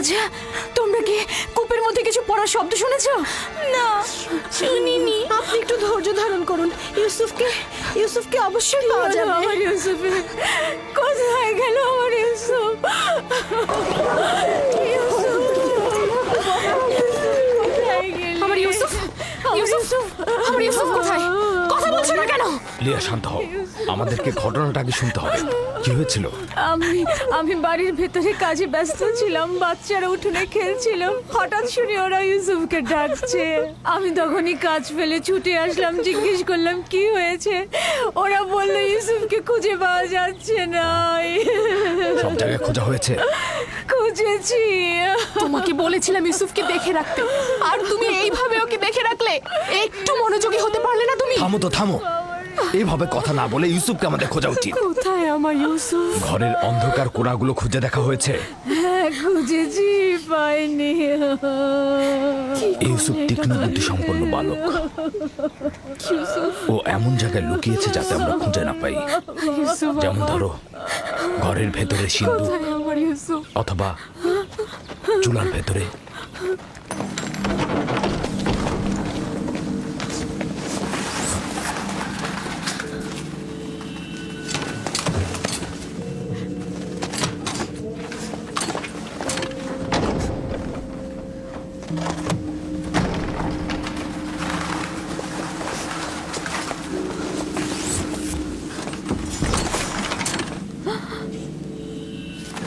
আচ্ছা, তোমরা কি কূপের মধ্যে কিছু পড়ার শব্দ শুনেছো? না, শুনিনি। আপনি একটু ধৈর্য ধারণ করুন। ইউসুফকে অবশ্যই পাওয়া যাবে। আমার ইউসুফ কোথায় গেল? আমার ইউসুফ আমার ইউসুফ, ইউসুফ, আমার ইউসুফ কোথায়? কথা বলছো না কেন? লিয়া, শান্ত হও। আমাদেরকে ঘটনাটা আগে শুনতে হবে। কি হয়েছিল? আমি বাড়ির ভেতরে কাজে ব্যস্ত ছিলাম, বাচ্চারা উঠোনে খেলছিল। হঠাৎ শুনি ওরা ইউসুফকে ডাকছে। আমি তখনই কাজ ফেলে ছুটে আসলাম, জিজ্ঞেস করলাম কি হয়েছে। ওরা বলল ইউসুফকে খুঁজে পাওয়া যাচ্ছে না। সব জায়গায় খোঁজা হয়েছে? খুঁজেছি। তোমাকে বলেছিলাম ইউসুফকে দেখে রাখতে, আর তুমি এইভাবে ওকে দেখে রাখলে। একটু মনোযোগী হতে পারলে না তুমি? থামো তো, থামো। এইভাবে কথা না বলে ইউসুফকে আমাদের খোঁজা উচিত। কোথায় আমার ইউসুফ? ঘরের অন্ধকার কোণাগুলো খুঁজে দেখা হয়েছে? হ্যাঁ, খুঁজেছি, পাইনি। ইউসুফ তীক্ষ্ণ বুদ্ধি সম্পন্ন বালক। ও এমন জায়গায় লুকিয়েছে যাতে আমরা খুঁজে না পাই। ইউসুফ যেমন ধরো, ঘরের ভেতরে সিন্ধু, কোথায় আমার ইউসুফ? অথবা চুলার ভেতরে।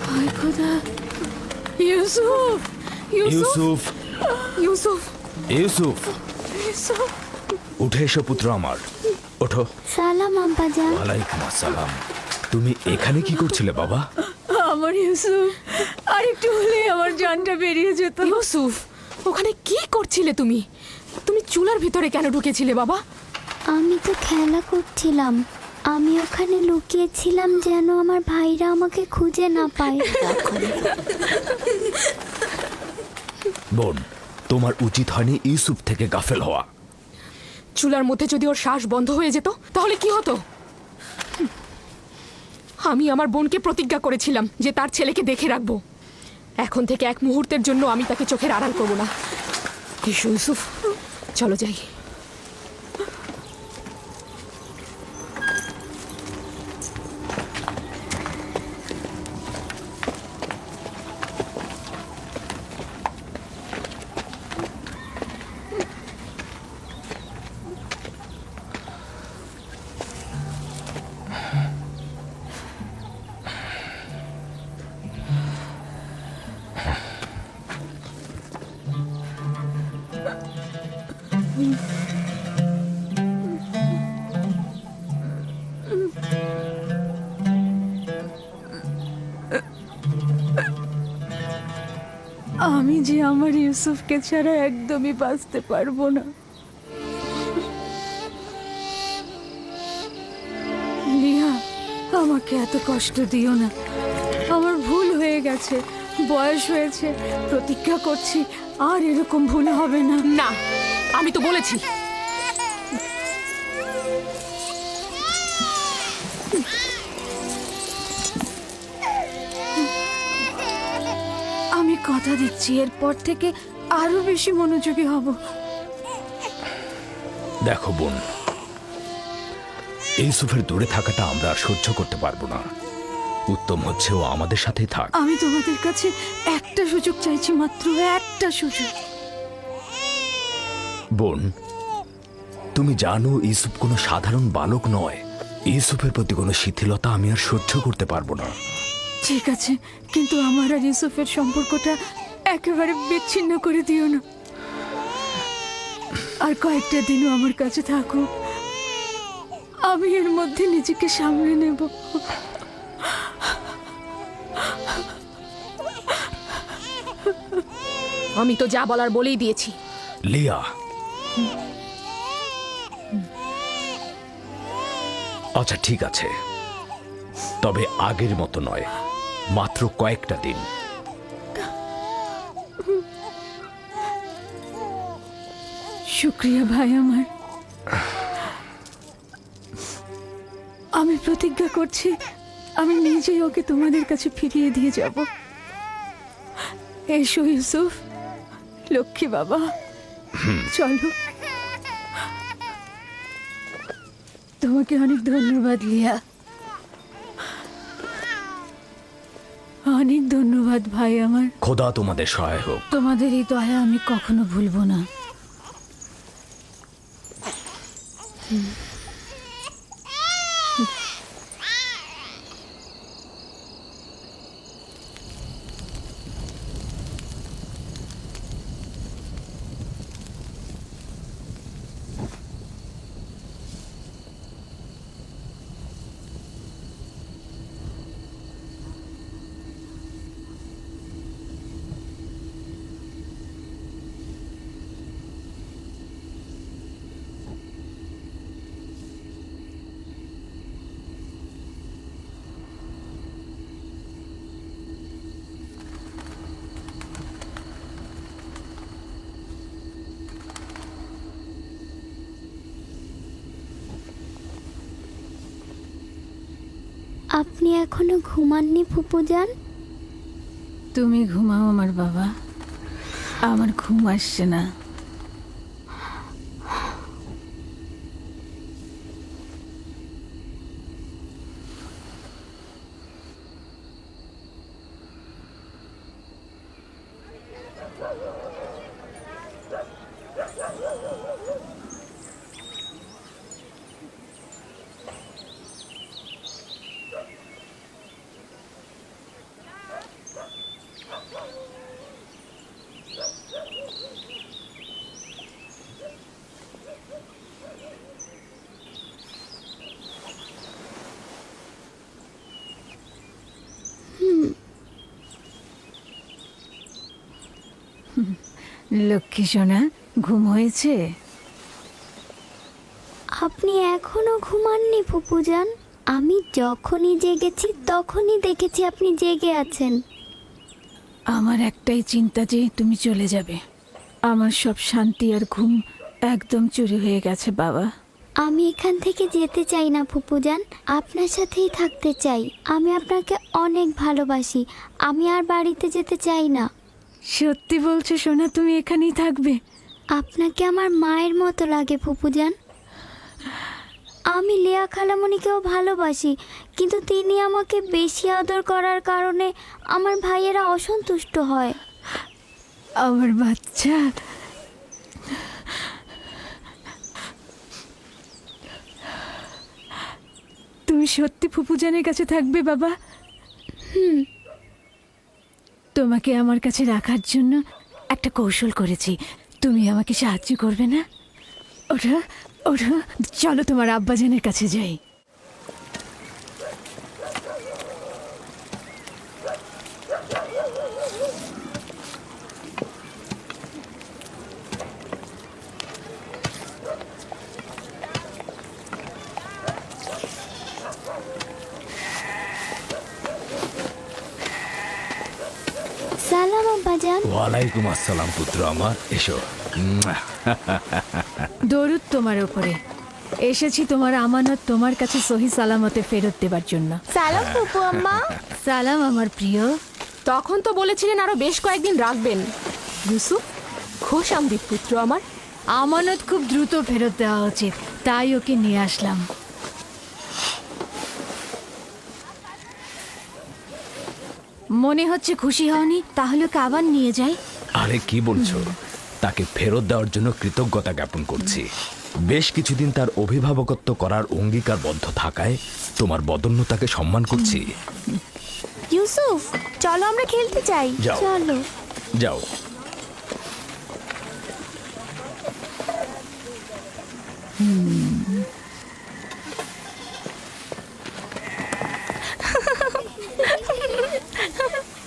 হায় খোদা! ইউসুফ! ইউসুফ, ইউসুফ, ইউসুফ, ইউসুফ! উঠে এসো পুত্র আমার, ওঠো। সালাম আব্বাজান। ওয়ালাইকুম আসসালাম। তুমি এখানে কি করছিলে বাবা? আমার ইউসুফ, আর একটু হলেই আমার জানটা বেরিয়ে যেত। ইউসুফ, ওখানে কি করছিলে তুমি? তুমি চুলার ভিতরে কেন ঢুকেছিলে বাবা? আমি তো খেলা করছিলাম। আমি ওখানে লুকিয়েছিলাম যেন আমার ভাইরা আমাকে খুঁজে না পায়। বোন, তোমার উচিত হয়নি ইউসুফ থেকে গাফেল হওয়া। চুলার মধ্যে যদি ওর শ্বাস বন্ধ হয়ে যেত তাহলে কি হতো? আমি আমার বোনকে প্রতিজ্ঞা করেছিলাম যে তার ছেলেকে দেখে রাখবো। এখন থেকে এক মুহূর্তের জন্য আমি তাকে চোখের আড়াল করবো না। এসো ইউসুফ, চলো যাই। আমি যে আমার ইউসুফকে ছাড়া একদমই বাঁচতে পারবো না। লিয়া, আমাকে এত কষ্ট দিও না। আমার ভুল হয়ে গেছে, বয়স হয়েছে। প্রতিজ্ঞা করছি আর এরকম ভুল হবে না। না, আমি তো বলেছি। আমি কথা দিচ্ছি এরপর থেকে আরো বেশি মনোযোগী হব। দেখো বোন, ইউসুফের দূরে থাকাটা আমরা আর সহ্য করতে পারবো না। উত্তম হচ্ছে ও আমাদের সাথেই থাক। আমি তোমাদের কাছে একটা সুযোগ চাইছি, মাত্র একটা সুযোগ। বোন, তুমি জানো ইউসুফ কোনো সাধারণ বালক নয়। ইউসুফের প্রতি কোনো শিথিলতা আমি আর সহ্য করতে পারবো না। ঠিক আছে, কিন্তু আমার আর ইউসুফের সম্পর্কটা একেবারে বিচ্ছিন্ন করে দিও না। আর কয়েকটা দিনও আমার কাছে থাকো, আমি এর মধ্যে নিজেকে সামলে নেব। আমি তো যা বলার বলেই দিয়েছি। লিয়া, আচ্ছা ঠিক আছে, তবে আগের মতো নয়, মাত্র কয়েকটা দিন। শুক্রিয়া ভাই আমার। আমি প্রতিজ্ঞা করছি আমি নিজেই ওকে তোমাদের কাছে ফিরিয়ে দিয়ে যাব। এসো ইউসুফ, লক্ষ্মী বাবা, চলো। তোমাকে অনেক ধন্যবাদ লিয়া, অনেক ধন্যবাদ ভাই আমার। খোদা তোমাদের সহায় হোক। তোমাদের এই দয়া আমি কখনো ভুলবো না। আপনি এখনো ঘুমাননি ফুপুজান? তুমি ঘুমাও আমার বাবা, আমার ঘুম আসছে না। লক্ষ্মী সোনা, ঘুম হয়েছে? আপনি এখনো ঘুমাননি ফুপুজান? আমি যখনই জেগেছি তখনই দেখেছি আপনি জেগে আছেন। আমার একটাই চিন্তা যে তুমি চলে যাবে। আমার সব শান্তি আর ঘুম একদম চুরি হয়ে গেছে বাবা। আমি এখান থেকে যেতে চাই না ফুপুজান, আপনার সাথেই থাকতে চাই। আমি আপনাকে অনেক ভালোবাসি, আমি আর বাড়িতে যেতে চাই না। সত্যি বলছো সোনা, তুমি এখানেই থাকবে? আপনাকে আমার মায়ের মতো লাগে ফুপুজান। আমি লিয়া খালামণিকেও ভালোবাসি, কিন্তু তিনি আমাকে বেশি আদর করার কারণে আমার ভাইয়েরা অসন্তুষ্ট হয়। আমার বাচ্চা, তুমি সত্যি ফুপুজানের কাছে থাকবে বাবা? তোমাকে আমার কাছে রাখার জন্য একটা কৌশল করেছি, তুমি আমাকে সাহায্য করবে না? ওঠো ওঠো, চলো তোমার আব্বাজানের কাছে যাই। সালাম আব্বাজান। ওয়ালাইকুম আসসালাম পুত্র আমার, এসো। দরুদ তোমার উপরে। এসেছি তোমার আমানত তোমার কাছে সহি সালামতে ফেরত দেবার জন্য। সালাম ফুপু আম্মা। সালাম আমার প্রিয়। তখন তো বলেছিলেন আরো বেশ কয়েকদিন রাখবেন। ইউসুফ, খোশ আমদিদ পুত্র আমার। আমানত খুব দ্রুত ফেরত দেওয়া উচিত, তাই ওকে নিয়ে আসলাম। মনে হচ্ছে খুশি হওনি, তাহলে ওকে আবার নিয়ে যাই। আরে কি বলছো? তাকে ফেরত দেওয়ার জন্য কৃতজ্ঞতা জ্ঞাপন করছি। বেশ কিছুদিন তার অভিভাবকত্ব করার অঙ্গীকারবদ্ধ থাকায় তোমার বদন্যতাকে সম্মান করছি। ইউসুফ, চলো আমরা খেলতে চাই। যাও। চলো। যাও।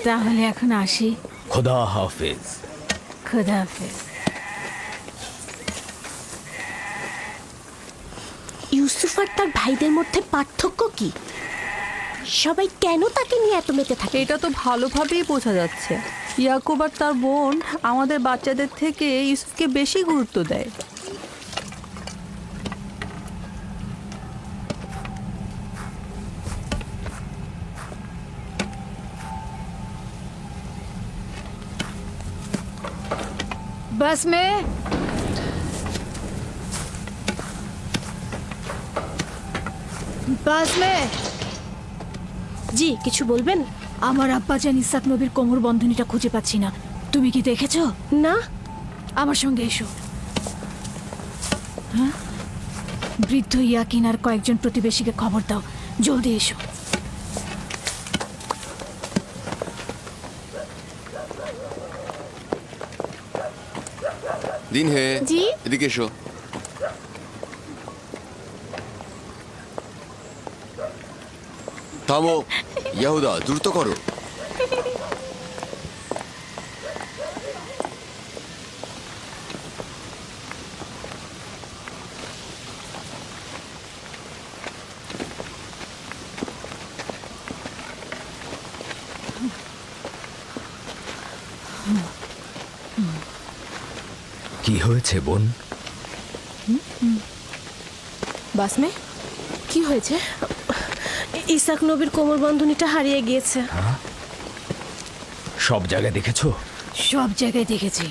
তাহলে এখন আসি। খোদা হাফেজ। খোদা হাফেজ। ইউসুফ আর তার ভাইদের মধ্যে পার্থক্য কি? সবাই কেন তাকে নিয়ে এত মেতে থাকে? এটা তো ভালোভাবেই বোঝা যাচ্ছে। ইয়াকুব আর তার বোন আমাদের বাচ্চাদের থেকে ইউসুফকে বেশি গুরুত্ব দেয়। बस में बस में জি কিছু বলবেন? আমার আব্বাজান ইসাক নবীর কোমর বন্ধনীটা খুঁজে পাচ্ছি না। তুমি কি দেখেছো? না। আমার সঙ্গে এসো। হ্যাঁ, বৃদ্ধ ইয়াকিন আর কয়েকজন প্রতিবেশীকে খবর দাও, জলদি এসো। দিন হে জি? এদিকে এসো। থামো, ইয়াহুদা দ্রুত করো। কি হয়েছে বোন? বাসমে কি হয়েছে? ইসাক নবীর কোমর বন্ধনীটা হারিয়ে গিয়েছে। সব জায়গায় দেখেছো? সব জায়গায় দেখেছি।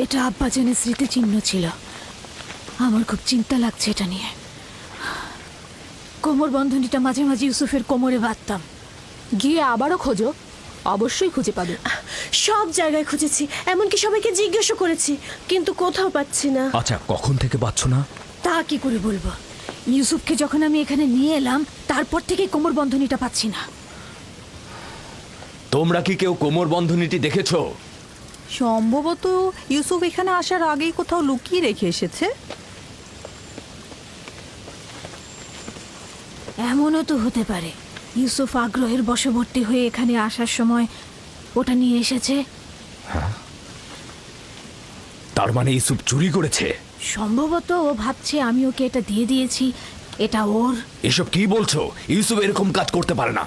এটা আব্বাজানের স্মৃতিচিহ্ন ছিল। আমার খুব চিন্তা লাগছে এটা নিয়ে। কোমর বন্ধনীটা মাঝে মাঝে ইউসুফের কোমরে বাঁধতাম। গিয়ে আবারও খোঁজো, অবশ্যই খুঁজে পাবে। সব জায়গায় খুঁজেছি, এমনকি সবাইকে জিজ্ঞাসা করেছি, কিন্তু কোথাও পাচ্ছি না। আচ্ছা, কখন থেকে পাচ্ছ না? তা কি করে বলবো? ইউসুফকে যখন আমি এখানে নিয়ে এলাম তারপর থেকে কোমর বন্ধনীটা পাচ্ছি না। তোমরা কি কেউ কোমর বন্ধনীটি দেখেছো? সম্ভবত ইউসুফ এখানে আসার আগেই কোথাও লুকিয়ে রেখে এসেছে। এমনও তো হতে পারে ইউসুফ আগ্রহের বশবর্তী হয়ে এখানে আসার সময় ওটা নিয়ে এসেছে। তার মানে ইউসুফ চুরি করেছে? সম্ভবত ও ভাবছে আমি ওকে এটা দিয়ে দিয়েছি, এটা ওর। এসব কি বলছো? ইউসুফ এরকম কাজ করতে পারে না।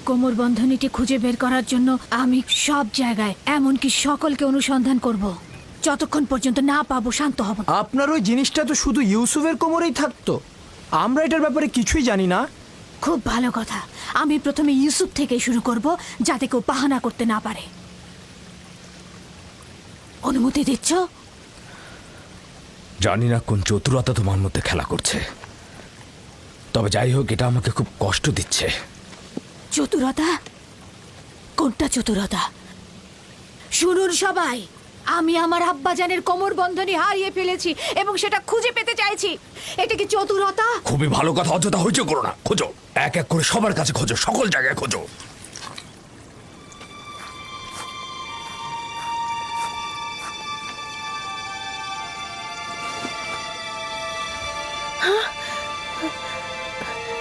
কোমর বন্ধনীটি খুঁজে বের করার জন্য আমি সব জায়গায়, এমনকি সকলকে অনুসন্ধান করব। যতক্ষণ পর্যন্ত না পাবো শান্ত হব না। আপনার ওই জিনিসটা তো শুধু ইউসুফের কোমরেই থাকতো, আমরা এটার ব্যাপারে কিছুই জানি না। খুব ভালো কথা। আমি প্রথমে ইউসুফ থেকে শুরু করব, যাতে কেউ বাহানা করতে না পারে। অনুমতি দিচ্ছ? জানি না কোন চতুরতা তোমার মধ্যে খেলা করছে, তবে যাই হোক, এটা আমাকে খুব কষ্ট দিচ্ছে। চতুরতা? কোনটা চতুরতা? শুনুন সবাই, আমি আমার আব্বাজানের কোমর বন্ধনী হারিয়ে ফেলেছি এবং সেটা খুঁজে পেতে চাইছি। এটা কি চতুরতা? খুবই ভালো কথা, অযথা হইচই করো না। খোঁজো, এক এক করে সবার কাছে খোঁজো, সকল জায়গায় খোঁজো।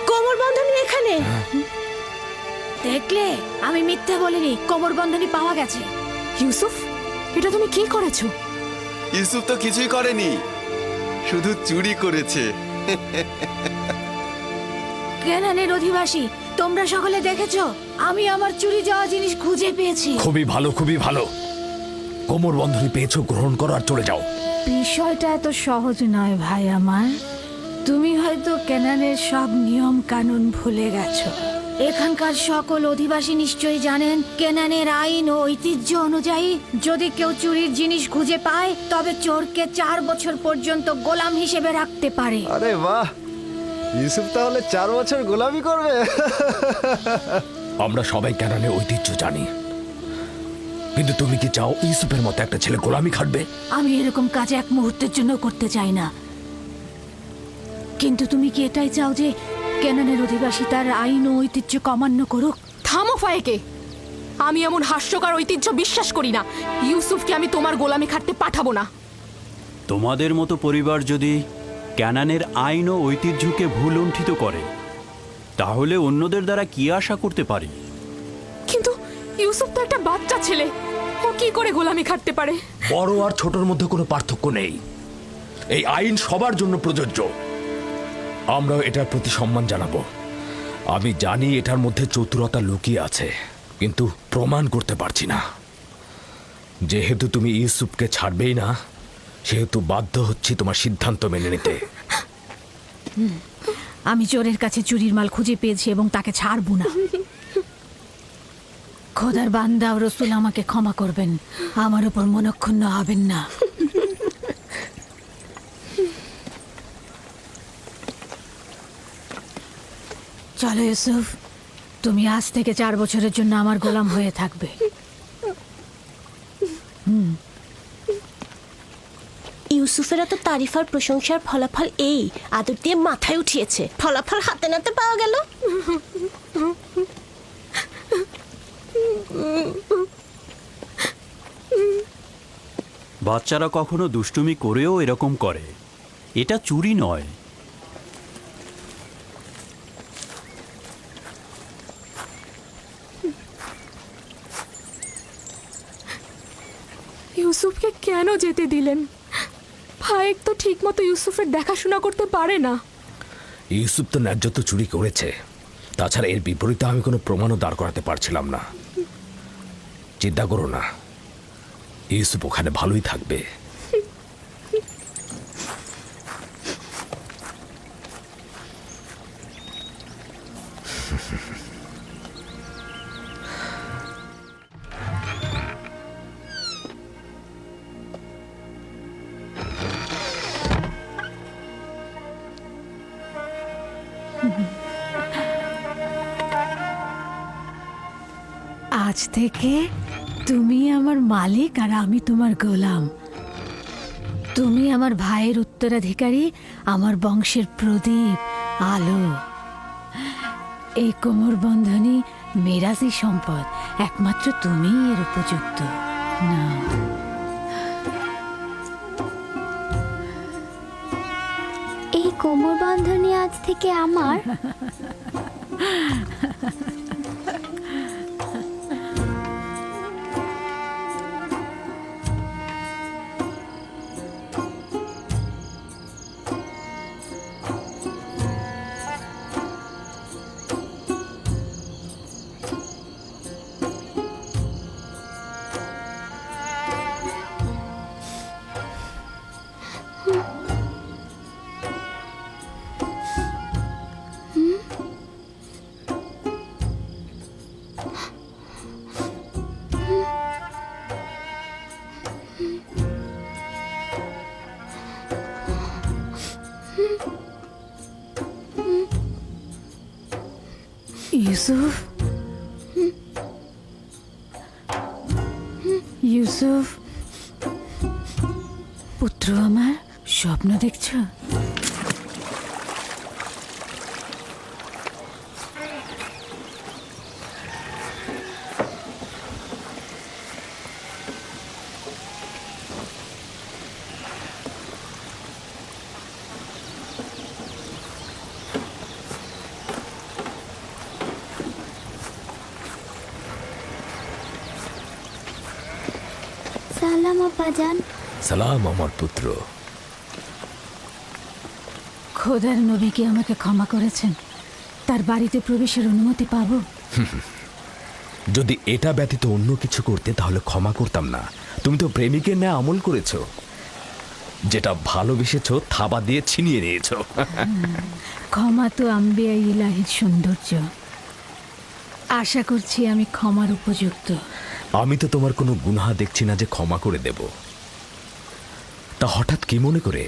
কোমর বন্ধনী এখানে। দেখলে, আমি মিথ্যে বলিনি, কোমর বন্ধনী পাওয়া গেছে। ইউসুফ, এটা তুমি কি করেছো? ইউসুফ তো কিছুই করেনি, শুধু চুরি করেছে। কেনানের অধিবাসী, তোমরা সকলে দেখেছো আমি আমার চুরি যাওয়া জিনিস খুঁজে পেয়েছি। খুবই ভালো, খুবই ভালো। কোমর বন্ধনী পেয়েছো, গ্রহণ করো আর চলে যাও। বিষয়টা এত সহজ নয় ভাই আমার। তুমি হয়তো কেনানের সব নিয়ম কানুন ভুলে গেছো। এখানকার সকল অধিবাসী নিশ্চয়ই জানেন কেনানের আইন ও ঐতিহ্য অনুযায়ী যদি কেউ চুরির জিনিস খুঁজে পায় তবে চোরকে 4 বছর পর্যন্ত গোলাম হিসেবে রাখতে পারে। আরে বাহ, ইউসুফ তাহলে 4 বছর গোলামি করবে। আমরা সবাই কেনানের ঐতিহ্য জানি, কিন্তু তুমি কি চাও ইউসুফের মতো একটা ছেলে গোলামি খাটবে? আমি এরকম কাজ এক মুহূর্তের জন্য করতে চাই না, কিন্তু তুমি কি এটাই চাও যে কেনানের অধিবাসী তার আইন ও ঐতিহ্য অমান্য করুক? থামো ফায়েকে, আমি এমন হাস্যকর ঐতিহ্য বিশ্বাস করি না। ইউসুফকে আমি তোমার গোলামি খাটতে পাঠাবো না। তোমাদের মতো পরিবার যদি ক্যানানের আইন ও ঐতিহ্যকে ভুলুণ্ঠিত করে, তাহলে অন্যদের দ্বারা কি আশা করতে পারি? কিন্তু ইউসুফ তো একটা বাচ্চা ছেলে, ও কি করে গোলামি খাটতে পারে? বড় আর ছোটর মধ্যে কোনো পার্থক্য নেই। এই আইন সবার জন্য প্রযোজ্য। আমরাও এটার প্রতি সম্মান জানাবো। আমি জানি এটার মধ্যে চতুরতা লুকিয়ে আছে, কিন্তু প্রমাণ করতে পারছি না। যেহেতু তুমি ইউসুফকে ছাড়বেই না, সেহেতু বাধ্য হচ্ছি তোমার সিদ্ধান্ত মেনে নিতে। আমি চোরের কাছে চুরির মাল খুঁজে পেয়েছি এবং তাকে ছাড়বো না। খোদার বান্দা ও রসুল আমাকে ক্ষমা করবেন, আমার উপর মনক্ষুণ্ণ হবেন না। চলো ইউসুফ, তুমি আজ থেকে 4 বছরের জন্য আমার গোলাম হয়ে থাকবে। ইউসুফের এত তারিফ আর প্রশংসার ফলাফল এই আদর দিয়ে মাথায় উঠিয়েছে, ফলাফল হাতে নাতে পাওয়া গেল। বাচ্চারা কখনো দুষ্টুমি করেও এরকম করে, এটা চুরি নয়। ইউসুফকে কেন যেতে দিলেন? ফায়েক তো ঠিক মতো ইউসুফের দেখাশোনা করতে পারে না। ইউসুফ তো ন্যায্য তো চুরি করেছে, তাছাড়া এর বিপরীতে আমি কোনো প্রমাণও দাঁড় করাতে পারছিলাম না। চিন্তা করো না, ইউসুফ ওখানে ভালোই থাকবে। আজ থেকে তুমি আমার মালিক আর আমি তোমার গোলাম। তুমি আমার ভাইয়ের উত্তরাধিকারী, আমার বংশের প্রদীপ, আলো। এই কোমর বন্ধনী মেরাজি সম্পদ, একমাত্র তুমিই এর উপযুক্ত। না, এই কোমর বন্ধনী আজ থেকে আমার। ইউসুফ, ইউসুফ পুত্র আমার, স্বপ্ন দেখছো? সালাম আব্বাজান। সালাম আমার পুত্র। খোদার নবী কি আমাকে ক্ষমা করেছেন? তার বাড়িতে প্রবেশের অনুমতি পাবো? যদি এটা ব্যতীত অন্য কিছু করতে তাহলে ক্ষমা করতাম না। তুমি তো প্রেমিকের ন্যায় আমল করেছো, যেটা ভালোবেসেছো থাবা দিয়ে ছিনিয়ে নিয়েছো। ক্ষমা তো আম্বিয়া ইলাহির সৌন্দর্য। আশা করছি আমি ক্ষমার উপযুক্ত। আমি তো তোমার কোনো গুনাহ দেখছি না যে ক্ষমা করে দেব। তা হঠাৎ কি মনে করে?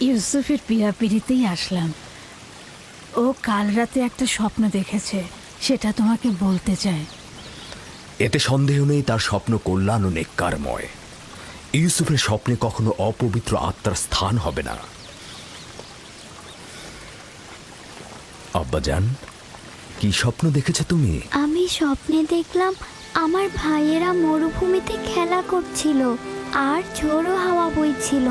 ইউসুফের পিড়িতেই আসলাম। ও কাল রাতে একটা স্বপ্ন দেখেছে, সেটা তোমাকে বলতে চায়। এতে সন্দেহ নেই তার স্বপ্ন কল্যাণ ও নেককারময়। ইউসুফের স্বপ্নে কখনো অপবিত্র আত্মার স্থান হবে না। আব্বাজান, কি স্বপ্ন দেখেছো তুমি? আমি স্বপ্নে দেখলাম আমার ভাইয়েরা মরুভূমিতে খেলা করছিল আর ঝোড়ো হাওয়া বইছিল।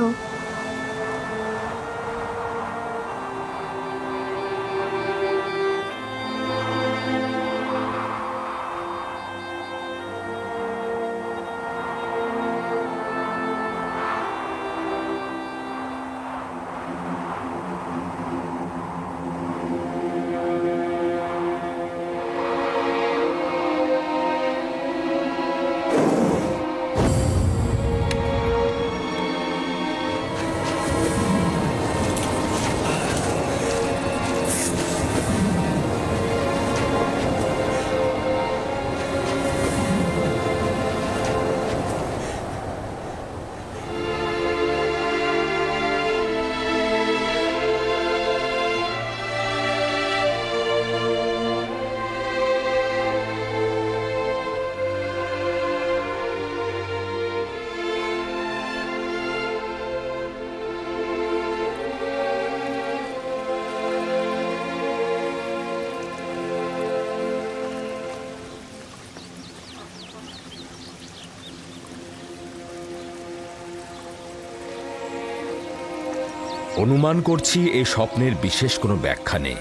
অনুমান করছি এই স্বপ্নের বিশেষ কোনো ব্যাখ্যা নেই।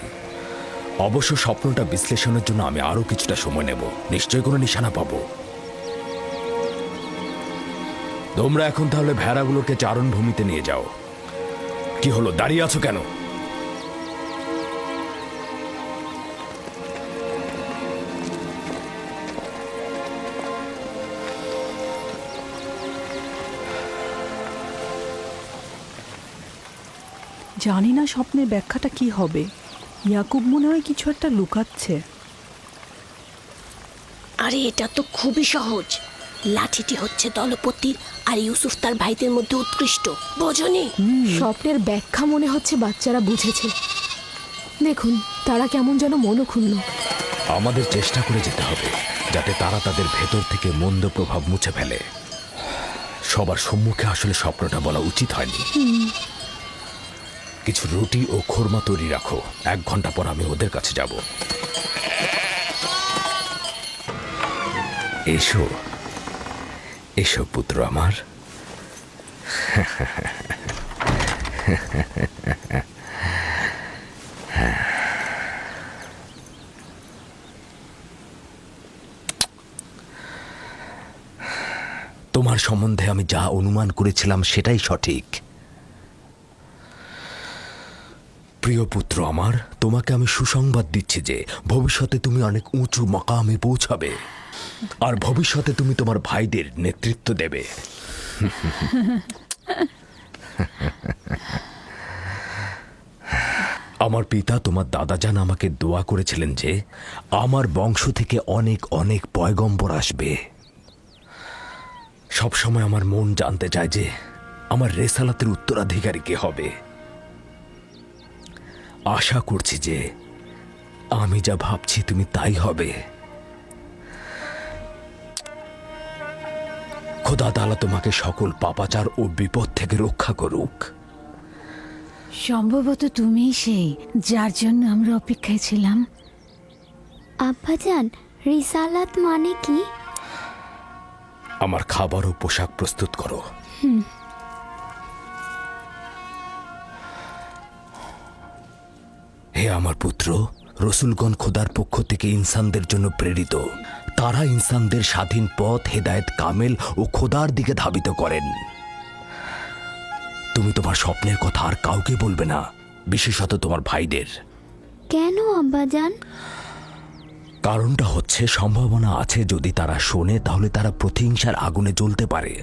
অবশ্য স্বপ্নটা বিশ্লেষণের জন্য আমি আরো কিছুটা সময় নেব, নিশ্চয়ই কোনো নিশানা পাবো। তোমরা এখন তাহলে ভেড়াগুলোকে চারণভূমিতে নিয়ে যাও। কি হলো, দাঁড়িয়ে আছো কেন? জানি না স্বপ্নের ব্যাখ্যাটা কি হবে। ইয়াকুব মনে হয় কিছু একটা লুকাচ্ছে। আরে এটা তো খুবই সহজ। লাঠিটি হচ্ছে দলপতির আর ইউসুফ তার ভাইদের মধ্যে উৎকৃষ্ট, বোঝনি? স্বপ্নের ব্যাখ্যা মনে হচ্ছে বাচ্চারা বুঝেছে। দেখুন তারা কেমন যেন মনক্ষুণ্ণ। আমাদের চেষ্টা করে যেতে হবে যাতে তারা তাদের ভেতর থেকে মন্দ প্রভাব মুছে ফেলে। সবার সম্মুখে আসলে স্বপ্নটা বলা উচিত হয়নি। কিছু রুটি ও খোরমা তৈরি রাখো, 1 ঘন্টা পর আমি ওদের কাছে যাব। এসো এসো পুত্র আমার। তোমার সম্বন্ধে আমি যা অনুমান করেছিলাম সেটাই সঠিক। প্রিয় পুত্র আমার, তোমাকে আমি সুসংবাদ দিচ্ছি যে ভবিষ্যতে তুমি অনেক উঁচু মাকামে পৌঁছাবে, আর ভবিষ্যতে তুমি তোমার ভাইদের নেতৃত্ব দেবে। আমার পিতা তোমার দাদাজান আমাকে দোয়া করেছিলেন যে আমার বংশ থেকে অনেক অনেক পয়গম্বর আসবে। সবসময় আমার মন জানতে চায় যে আমার রেসালাতের উত্তরাধিকারী কে হবে। আশা করছি যে আমি যা ভাবছি তুমি তাই হবে। খোদা তাআলা তোমাকে সকল পাপাচার ও বিপদ থেকে রক্ষা করুক। সম্ভবত তুমিই সেই যার জন্য আমরা অপেক্ষায় ছিলাম। আব্বাজান, রিসালাত মানে কি? আমার খাবার ও পোশাক প্রস্তুত করো। হে আমার পুত্র, রসুলগণ খোদার পক্ষ থেকে ইনসানদের জন্য প্রেরিত। তারা ইনসানদের স্বাধীন পথ, হেদায়েত কামেল ও খোদার দিকে ধাবিত করেন। তুমি তোমার স্বপ্নের কথা আর কাউকে বলবে না, বিশেষত তোমার ভাইদের। কেন আব্বাজান? কারণটা হচ্ছে সম্ভাবনা আছে যদি তারা শোনে তাহলে তারা প্রতিহিংসার আগুনে জ্বলতে পারে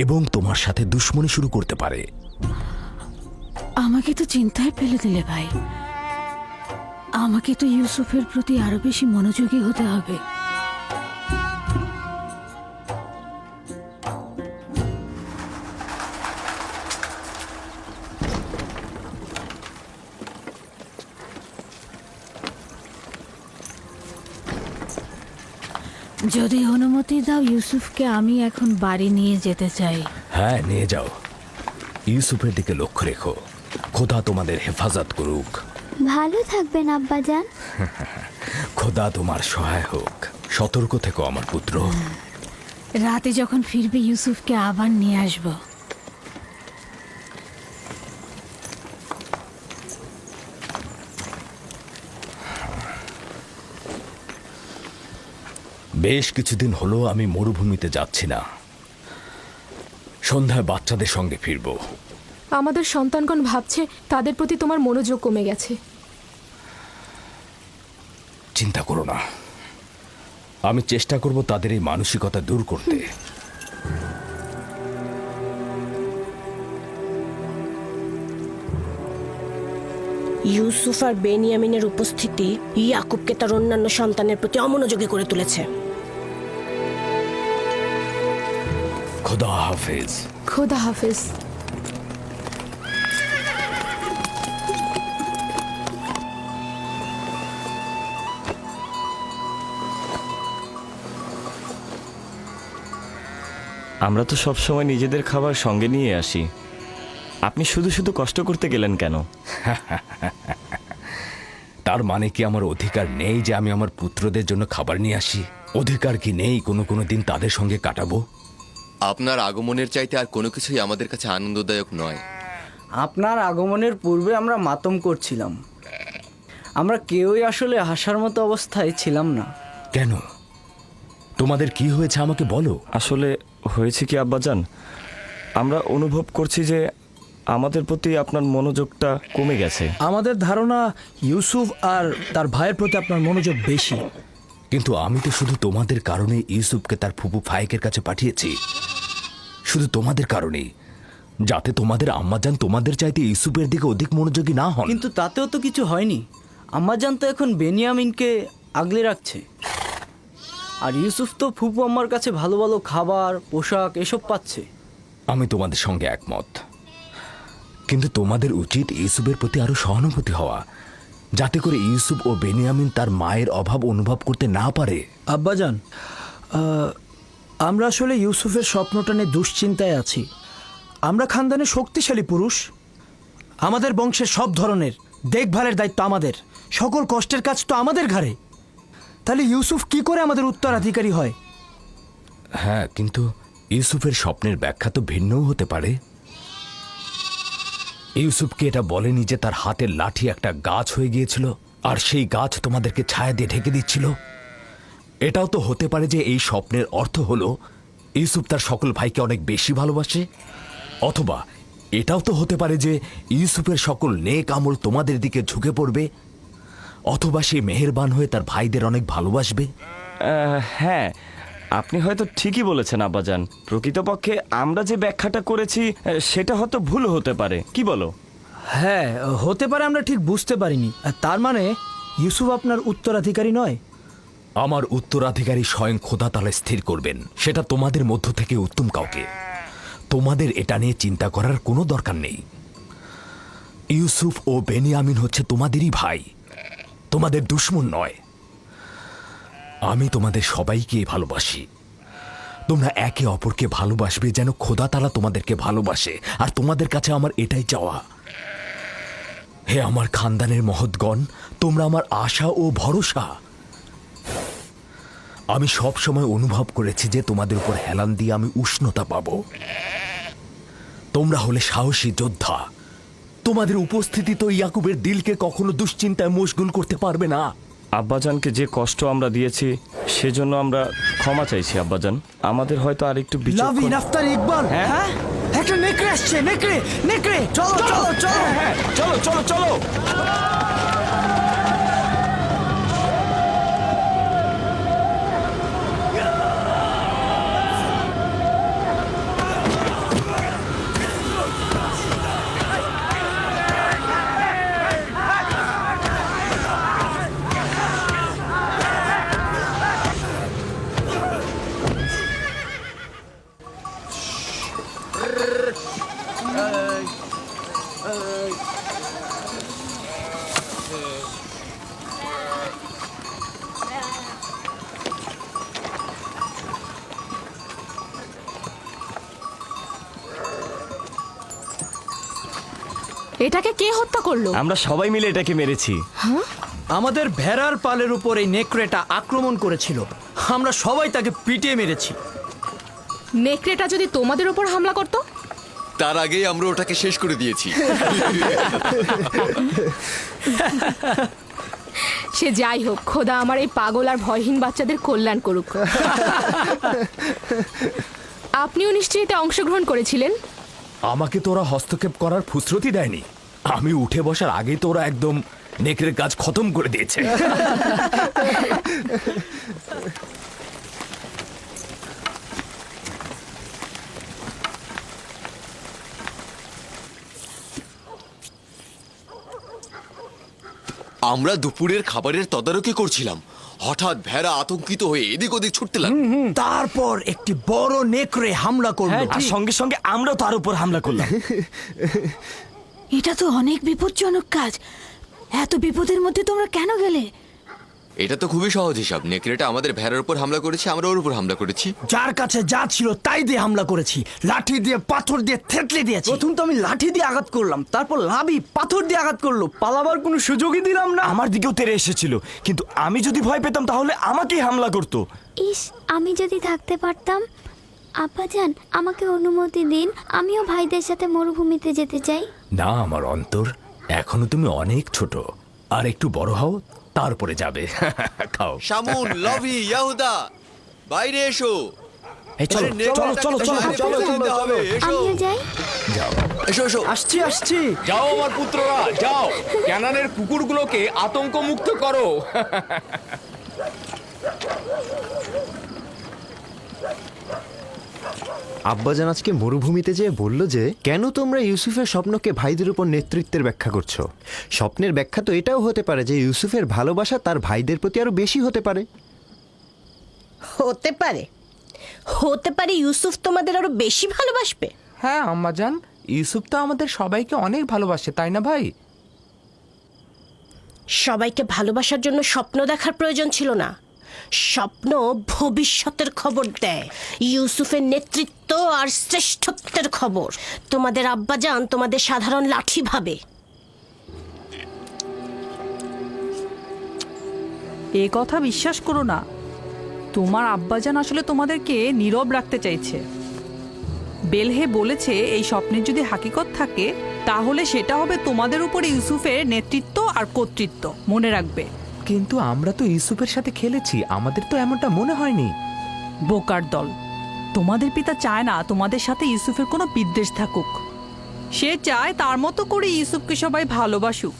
এবং তোমার সাথে দুশ্মনী শুরু করতে পারে। আমাকে তো চিন্তায় ফেলে দিলে ভাই। আমাকে তো ইউসুফের প্রতি আরো বেশি মনোযোগী হতে হবে। যদি অনুমতি দাও ইউসুফকে আমি এখন বাড়ি নিয়ে যেতে চাই। হ্যাঁ, নিয়ে যাও। ইউসুফের দিকে লক্ষ্য রেখো। খোদা তোমাদের হেফাজত করুক। ভালো থাকবেন আব্বাজান। খোদা তোমার সহায় হোক। সতর্ক থেকো আমার পুত্র। রাতে যখন ফিরবে ইউসুফকে আবার নিয়ে আসবো। বেশ কিছুদিন হলো আমি মরুভূমিতে যাচ্ছি না। সন্ধ্যায় বাচ্চাদের সঙ্গে ফিরব। আমাদের সন্তানগণ ভাবছে তাদের প্রতি তোমার মনোযোগ কমে গেছে। চিন্তা করো না, আমি চেষ্টা করব তাদের এই মানসিকতা দূর করতে। ইউসুফ আর বেনিয়ামিনের উপস্থিতি ইয়াকুবকে তার অন্যান্য সন্তানের প্রতি অমনোযোগী করে তুলেছে। খোদা হাফেজ। খোদা হাফেজ। আমরা তো সব সময় নিজেদের খাবার সঙ্গে নিয়ে আসি, আপনি শুধু শুধু কষ্ট করতে গেলেন কেন? তার মানে কি আমার অধিকার নেই যে আমি আমার পুত্রদের জন্য খাবার নিয়ে আসি? অধিকার কি নেই কোনো কোনো দিন তাদের সঙ্গে কাটাবো? আপনার আগমনের চাইতে আর কোনো কিছুই আমাদের কাছে আনন্দদায়ক নয়। আপনার আগমনের পূর্বে আমরা মাতম করছিলাম। আমরা কেউই আসলে হাসার মতো অবস্থায় ছিলাম না। কেন? তোমাদের কি হয়েছে আমাকে বলো। আসলে হয়েছে কি আব্বাজান, আমরা অনুভব করছি যে আমাদের প্রতি আপনার মনোযোগটা কমে গেছে। আমাদের ধারণা ইউসুফ আর তার ভাইয়ের প্রতি আপনার মনোযোগ বেশি। কিন্তু আমি তো শুধু তোমাদের কারণে ইউসুফকে তার ফুপু ফায়েকের কাছে পাঠিয়েছি, শুধু তোমাদের কারণেই, যাতে তোমাদের আম্মাজান তোমাদের চাইতে ইউসুফের দিকে অধিক মনোযোগী না হন। কিন্তু তাতেও তো কিছু হয়নি। আম্মাজান তো এখন বেনিয়ামিনকে আগলে রাখছে, আর ইউসুফ তো ফুপু আম্মার কাছে ভালো ভালো খাবার, পোশাক এসব পাচ্ছে। আমি তোমাদের সঙ্গে একমত, কিন্তু তোমাদের উচিত ইউসুফের প্রতি আরো সহানুভূতি হওয়া, যাতে করে ইউসুফ ও বেনিয়ামিন তার মায়ের অভাব অনুভব করতে না পারে। আব্বাজান, আমরা আসলে ইউসুফের স্বপ্নটা নিয়ে দুশ্চিন্তায় আছি। আমরা খানদানে শক্তিশালী পুরুষ, আমাদের বংশের সব ধরনের দেখভালের দায়িত্ব আমাদের, সকল কষ্টের কাজ তো আমাদের ঘাড়ে। তাহলে ইউসুফ কি করে আমাদের উত্তরাধিকারী হয়? হ্যাঁ, কিন্তু ইউসুফের স্বপ্নের ব্যাখ্যা তো ভিন্নও হতে পারে। ইউসুফকে এটা বলেনি যে তার হাতের লাঠি একটা গাছ হয়ে গিয়েছিল, আর সেই গাছ তোমাদেরকে ছায়া দিয়ে ঢেকে দিচ্ছিল। এটাও তো হতে পারে যে এই স্বপ্নের অর্থ হলো ইউসুফ তার সকল ভাইকে অনেক বেশি ভালোবাসে, অথবা এটাও তো হতে পারে যে ইউসুফের সকল নেক আমল তোমাদের দিকে ঝুঁকে পড়বে, অথবা সে মেহেরবান হয়ে তার ভাইদের অনেক ভালোবাসবে। হ্যাঁ, আপনি হয়তো ঠিকই বলেছেন আব্বাজান। প্রকৃতপক্ষে আমরা যে ব্যাখ্যাটা করেছি সেটা হয়তো ভুল হতে পারে, কি বলো? হ্যাঁ, হতে পারে, আমরা ঠিক বুঝতে পারিনি। তার মানে ইউসুফ আপনার উত্তরাধিকারী নয়? আমার উত্তরাধিকারী স্বয়ং খোদা তাআলা স্থির করবেন, সেটা তোমাদের মধ্য থেকে উত্তম কাউকে। তোমাদের এটা নিয়ে চিন্তা করার কোনো দরকার নেই। ইউসুফ ও বেনিয়ামিন হচ্ছে তোমাদেরই ভাই, তোমাদের দুশমন নয়। আমি তোমাদের সবাইকে ভালোবাসি। তোমরা একে অপরকে ভালোবাসবে যেন খোদা তাআলা তোমাদেরকে ভালোবাসে, আর তোমাদের কাছে আমার এটাই চাওয়া। হে আমার খানদানের মহৎগণ, তোমরা আমার আশা ও ভরসা। আমি সব সময় অনুভব করেছি যে তোমাদের উপর হেলান দিয়ে আমি উষ্ণতা পাব। তোমরা হলে সাহসী যোদ্ধা। তোমাদের উপস্থিতি তো ইয়াকুবের দিলকে কখনো দুশ্চিন্তায় মশগুল করতে পারবে না। আব্বাজানকে যে কষ্ট আমরা দিয়েছি সেজন্য আমরা ক্ষমা চাইছি আব্বাজান। আমাদের হয়তো আরেকটু লাভিন, আফতার, ইকবাল, হ্যাঁ, একটা নেকড়ে আসছে। নেকড়ে, নেকড়ে, চলো চলো চলো, হ্যাঁ, চলো চলো চলো। এটাকে কে হত্যা করলো? আমরা সবাই মিলে এটাকে মেরেছি। আমাদের ভেড়ার পালের উপর এই নেকড়েটা আক্রমণ করেছিল, আমরা সবাই তাকে পিটিয়ে মেরেছি। নেকড়েটা যদি তোমাদের উপর হামলা করতো? তার আগেই আমরা ওটাকে শেষ করে দিয়েছি। সে যাই হোক, খোদা আমার এই পাগল আর ভয়হীন বাচ্চাদের কল্যাণ করুক। আপনিও নিশ্চয়ই এতে অংশগ্রহণ করেছিলেন? আমাকে তোরা হস্তক্ষেপ করার ফুসরতি দেয়নি। আমি উঠে বসার আগেই তোরা একদম নেকড়ের কাজ খতম করে দিয়েছে। আমরা দুপুরের খাবারের তদারকি করছিলাম, হঠাৎ ভেড়া আতঙ্কিত হয়ে এদিক ওদিক ছুটতে লাগলো। তারপর একটি বড় নেকড়ে হামলা করলো, আর সঙ্গে সঙ্গে আমরাও তার উপর হামলা করলাম। এটা তো অনেক বিপজ্জনক কাজ। এত বিপদের মধ্যে তোমরা কেন গেলে? এটা তো খুবই সহজ হিসাব। নেকড়েটা আমাদের ভেড়ার উপর হামলা করেছে, আমরা ওর উপর হামলা করেছি। যার কাছে যা ছিল তাই দিয়ে হামলা করেছি, লাঠি দিয়ে, পাথর দিয়ে থেতলে দিয়েছি। প্রথম তো আমি লাঠি দিয়ে আঘাত করলাম, তারপর লাভি পাথর দিয়ে আঘাত করলো। পালাবার কোনো সুযোগই দিলাম না। আমার দিকেও তেড়ে এসেছিল, কিন্তু আমি যদি ভয় পেতাম তাহলে আমাকেই হামলা করতো। ইস, আমি যদি থাকতে পারতাম। আব্বাজান, আমাকে অনুমতি দিন, আমিও ভাইদের সাথে মরুভূমিতে যেতে চাই। না আমার অন্তর, এখনো তুমি অনেক ছোট, আর একটু বড় হও তারপরে যাবে। খাও। শামুন, লভি, ইয়াহুদা, বাইরে এসো। এই চলো আরে, নেকড়ে চলো চলো চলো বাইরে চলো ফেলে দিতে হবে। এসো আমিও যাই। যাও এসো এসো। আসছি। যাও আমার পুত্ররা, যাও ক্যানানের কুকুরগুলোকে আতঙ্ক মুক্ত করো। আব্বাজান আজকে মরুভূমিতে যেয়ে বলল যে কেন তোমরা ইউসুফের স্বপ্নকে ভাইদের উপর নেতৃত্বের ব্যাখ্যা করছো। স্বপ্নের ব্যাখ্যা তো এটাও হতে পারে যে ইউসুফের ভালোবাসা তার ভাইদের প্রতি আরো বেশি হতে পারে। হতে পারে, হতে পারে ইউসুফ তোমাদের আরো বেশি ভালোবাসবে। হ্যাঁ আম্মাজান, ইউসুফ তো আমাদের সবাইকে অনেক ভালোবাসে, তাই না ভাই? সবাইকে ভালোবাসার জন্য স্বপ্ন দেখার প্রয়োজন ছিল না। স্বপ্ন ভবিষ্যতের খবর দেয়, ইউসুফের নেতৃত্ব আর শ্রেষ্ঠত্বের খবর। তোমাদের আব্বাজান তোমাদের সাধারণ লাঠি ভাবে। এ কথা বিশ্বাস করো না। তোমার আব্বাজান আসলে তোমাদেরকে নীরব রাখতে চাইছে। বেলহে বলেছে এই স্বপ্নের যদি হাকিকত থাকে তাহলে সেটা হবে তোমাদের উপরে ইউসুফের নেতৃত্ব আর কর্তৃত্ব। মনে রাখবে। কিন্তু আমরা তো ইউসুফের সাথে খেলেছি, আমাদের তো এমনটা মনে হয়নি। বোকার দল, তোমাদের পিতা চায় না তোমাদের সাথে ইউসুফের কোনো বিদ্বেষ থাকুক। সে চায় তার মতো করে ইউসুফকে সবাই ভালোবাসুক।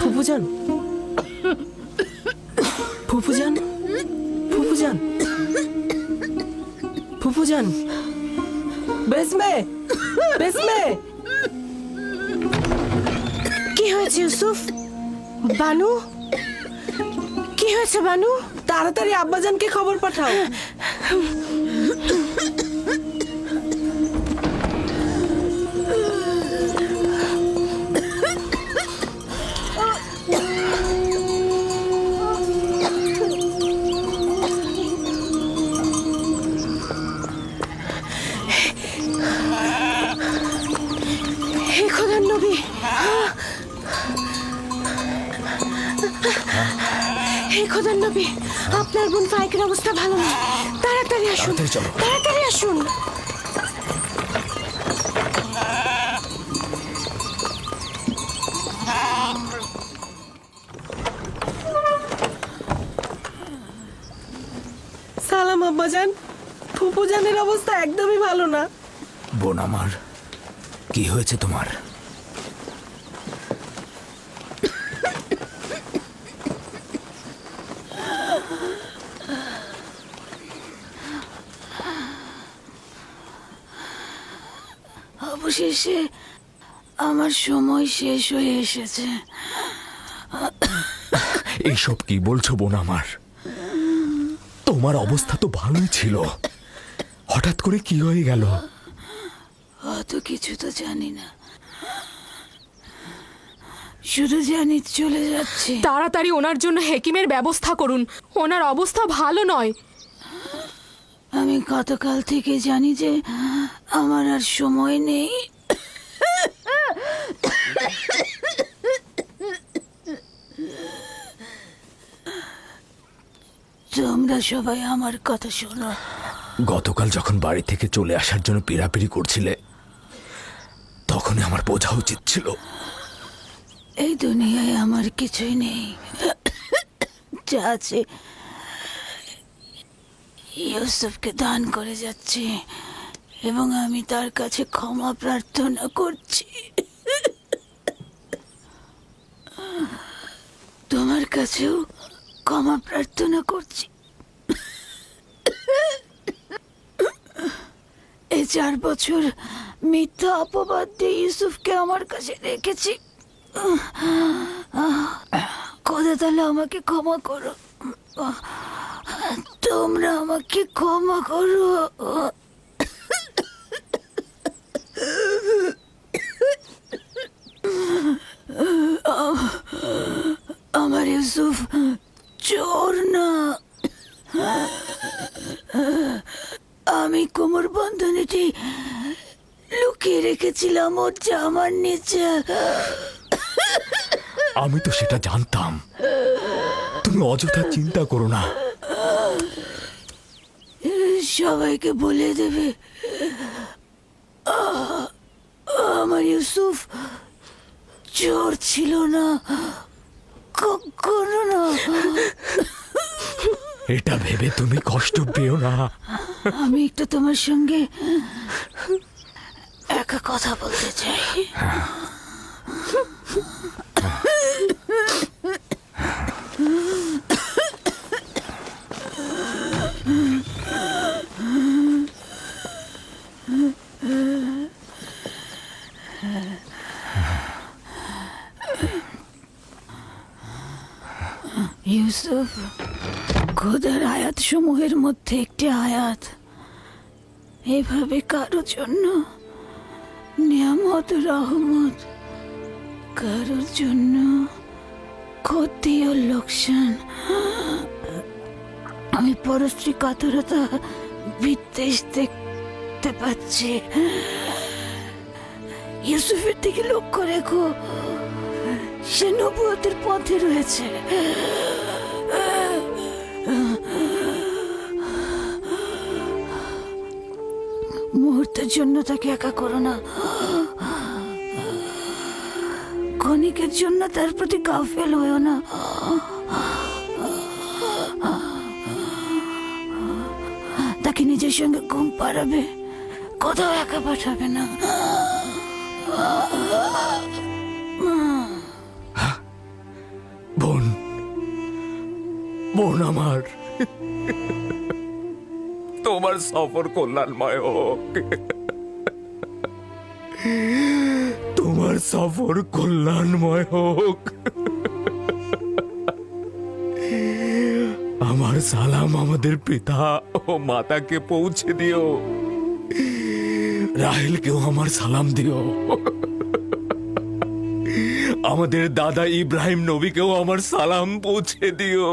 ফুফুজান, ফুফুজান, ফুফুজান, ফুফুজান, বেসমে, বেসমে। কি হয়েছে ইউসুফ? বানু, কি হয়েছে বানু? তাড়াতাড়ি আব্বাজানকে খবর পাঠাও। হে খোদার নবী, হে খোদার নবী, আপনার বোন ফাইকের অবস্থা ভালো না। তাড়াতাড়ি আসুন, তাড়াতাড়ি আসুন। সালাম আব্বাজান, ফুফুজানের অবস্থা একদমই ভালো না। বোন আমার, কি হয়েছে তোমার? অবশেষে আমার সময় শেষ হয়ে এসেছে। এইসব কি বলছো বোন আমার? তোমার অবস্থা তো ভালোই ছিল, হঠাৎ করে কি হয়ে গেল? অত কিছু তো জানি না, শুধু জানি চলে যাচ্ছে। তাড়াতাড়ি ওনার জন্য হেকিমের ব্যবস্থা করুন, ওনার অবস্থা ভালো নয়। আমি গতকাল থেকে জানি যে আমার আর সময় নেই। তোমরা সবাই আমার কথা শোনো। গতকাল যখন বাড়ি থেকে চলে আসার জন্য পিড়াপিড়ি করছিলে, তখনই আমার বোঝা উচিত ছিল এই দুনিয়ায় আমার কিছুই নেই, যা আছে ইউসুফকে দান করে যাচ্ছি। এবং আমি তার কাছে ক্ষমা প্রার্থনা করছি। তোমার কাছেও ক্ষমা প্রার্থনা করছি। এই 4 বছর মিথ্যা অপবাদ দিয়ে ইউসুফকে আমার কাছে রেখেছি। খোদা তাহলে আমাকে ক্ষমা করো, তোমরা আমাকে ক্ষমা করো। আমার ইউসুফ চোর না। আমি কোমর বন্ধনীটি লুকিয়ে রেখেছিলাম ওর জামার নিচে। আমি তো সেটা জানতাম। তুমি অযথা চিন্তা করো না। সবাইকে বলে দেবে আমার ইউসুফ চোর ছিল না, কখনো না। এটা ভেবে তুমি কষ্ট পেও না। আমি একটু তোমার সঙ্গে একা কথা বলতে চাই। ইউসুফ, খোদার আয়াত সমূহের মধ্যে একটি আয়াত এভাবে কারোর জন্য নিয়ামত রহমত, কারোর জন্য ক্ষতি ও লোকসান। আমি পরশ্রী কাতরতা বিদ্বেষ দেখতে পাচ্ছি। ইউসুফের দিকে লক্ষ্য রেখো, সে নবুয়তের পথে রয়েছে। মুহূর্তের জন্য তাকে একা করো না। ক্ষণিকের জন্য তার প্রতি গাফেল হয়েও না। তাকে নিজের সঙ্গে ঘুম পাড়াবে, কোথাও একা পাঠাবে না। বোন, বোন আমার, তোমার সফর কল্যাণময় হোক। তোমার সফর কল্যাণময় হোক। আমার সালাম আমাদের পিতা ও মাতাকে পৌঁছে দিও। রাহেলকেও আমার সালাম দিও। আমাদের দাদা ইব্রাহিম নবীকেও আমার সালাম পৌঁছে দিও।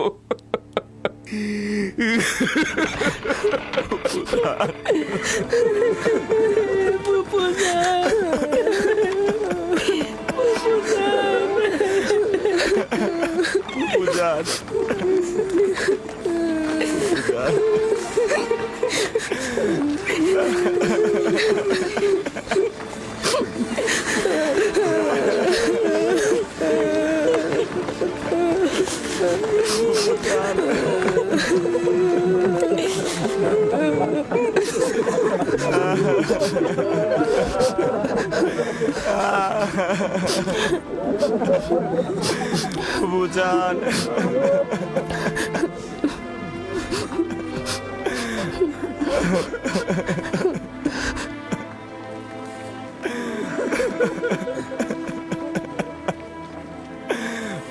বুঝান,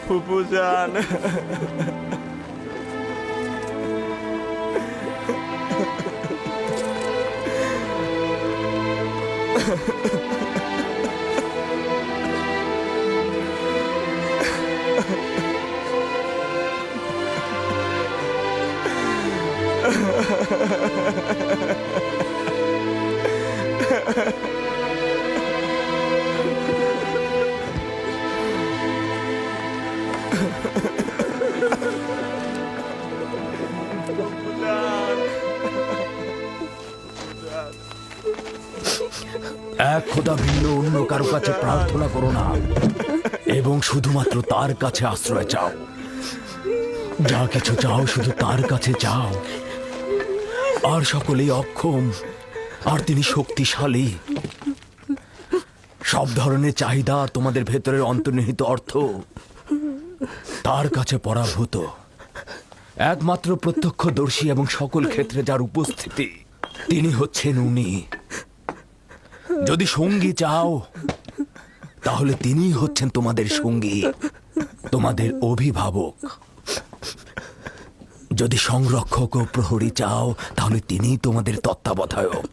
ফুপুজান, এক খোদা ভিন্ন অন্য কারো কাছে প্রার্থনা করো না এবং শুধুমাত্র তার কাছে আশ্রয় চাও। যা কিছু চাও শুধু তার কাছে চাও। আর সকলেই অক্ষম আর তিনি শক্তিশালী। সব ধরনের চাহিদা, তোমাদের ভেতরের অন্তর্নিহিত অর্থ তার কাছে পরাভূত। একমাত্র প্রত্যক্ষদর্শী এবং সকল ক্ষেত্রে যার উপস্থিতি, তিনি হচ্ছেন উনি। যদি সঙ্গী চাও তাহলে তিনিই হচ্ছেন তোমাদের সঙ্গী, তোমাদের অভিভাবক। যদি সংরক্ষক ও প্রহরী চাও তাহলে তিনিই তোমাদের তত্ত্বাবধায়ক।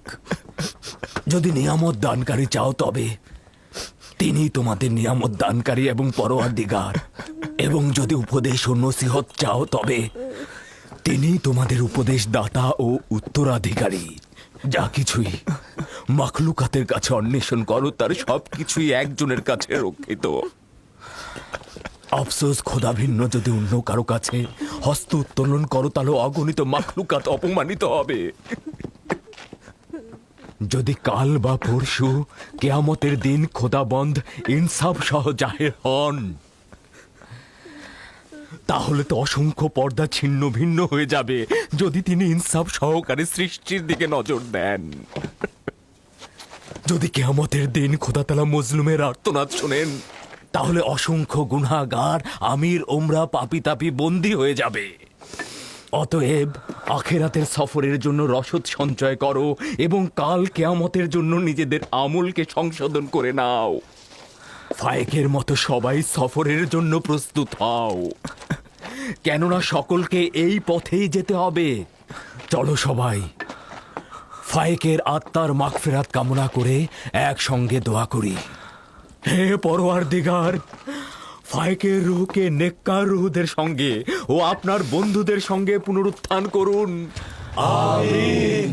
যদি নিয়ামত দানকারী চাও তবে তিনি তোমাদের নিয়ামত দানকারী এবং পরওয়ারদিগার। এবং যদি উপদেশ ও নসিহত চাও তবে তিনি তোমাদের উপদেশ দাতা ও উত্তরাধিকারী। যা কিছুই মাখলুকাতের কাছে অন্বেষণ করো তার সবকিছুই একজনের কাছে রক্ষিত। আফসোস, খোদা ভিন্ন যদি অন্য কারো কাছে হস্ত উত্তোলন করো তাহলে অগণিত মাখলুকাত অপমানিত হবে। যদি কাল বা পরশু কেয়ামতের দিন খোদাবন্ধ ইনসাফ সহ জাহের হন তাহলে তো অসংখ্য পর্দা ছিন্ন ভিন্ন হয়ে যাবে যদি তিনি ইনসাফ সহকারে সৃষ্টির দিকে নজর দেন। যদি কেয়ামতের দিন খোদাতালা মজলুমের আর্তনাদ শোনেন তাহলে অসংখ্য গুনাহগার, আমির, ওমরা, পাপি তাপি বন্দী হয়ে যাবে। অতএব আখেরাতের সফরের জন্য রসদ সঞ্চয় করো এবং কাল কেয়ামতের জন্য নিজেদের আমলকে সংশোধন করে নাও। ফায়েকের মতো সবাই সফরের জন্য প্রস্তুত হও, কেননা সকলকে এই পথেই যেতে হবে। চলো সবাই ফায়েকের আত্মার মাগফিরাত কামনা করে একসঙ্গে দোয়া করি। হে পরওয়ারদিগার, ফায়েকের রূহকে নেককার রূহদের সঙ্গে ও আপনার বন্ধুদের সঙ্গে পুনরুত্থান করুন। আমিন।